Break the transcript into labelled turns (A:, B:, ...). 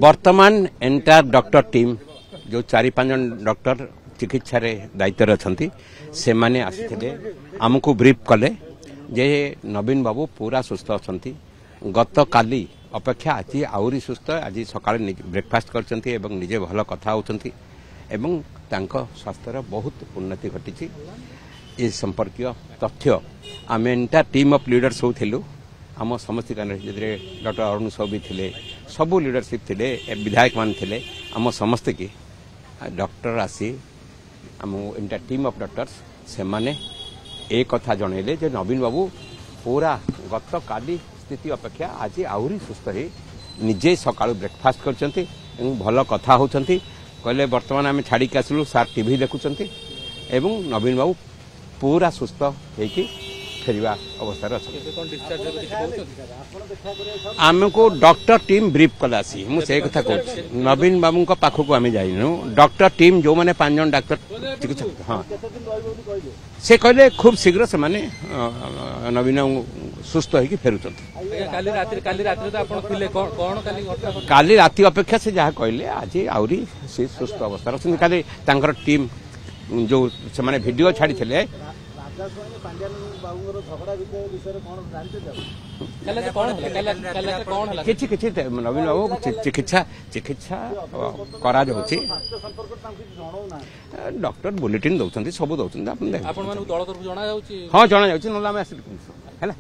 A: वर्तमान entire doctor team जो 4-5 जन डॉक्टर चिकित्सा दायित्व अच्छा से माने आसी आमको ब्रीफ कले जे नवीन बाबू पूरा सुस्थ अच्छा गत काली अपेक्षा आज आहरी सुस्थ आज सका ब्रेकफास्ट कर निजे भल कथा होती स्वास्थ्यर बहुत उन्नति घटी ये संपर्क तथ्य आम एंटायर टीम ऑफ लीडर सब थिलु आम समस्त डॉक्टर अरुण साहू भी थे सबू लीडरशिप थे विधायक मान थे आम समस्त की डॉक्टर आसी आम एंटायर टीम ऑफ डॉक्टर्स से माने एक कथा जनइले जे नवीन बाबू पूरा गत काली स्थिति अपेक्षा आज आहरी सुस्थ ही निजे सका ब्रेकफास्ट कर भल कथा होती कहले बर्तमान आम छाड़ी आसलु सार टीवी देखुंट एवं नवीन बाबू पूरा सुस्थ होगी फेरवा अवस्था आमको डॉक्टर टीम ब्रीफ कला सी मुझे कथा कहूँ नवीन बाबू पाखक आम जाइनु डॉक्टर टीम जो मैंने 5 जन डाक्तर चिकित्सक हाँ से कहले खूब शीघ्र से माने नवीन सुस्थ होगी फेरुंट काली राति अपेक्षा से जहाँ कहले आज आहरी से सुस्थ अवस्था खाली टीम जो से माने वीडियो छाड़ी थे किछि नवीन बाबू चिकित्सा चिकित्सा करा डॉक्टर बुलेटिन दौरान सब दौरान हाँ जना जाऊँ ना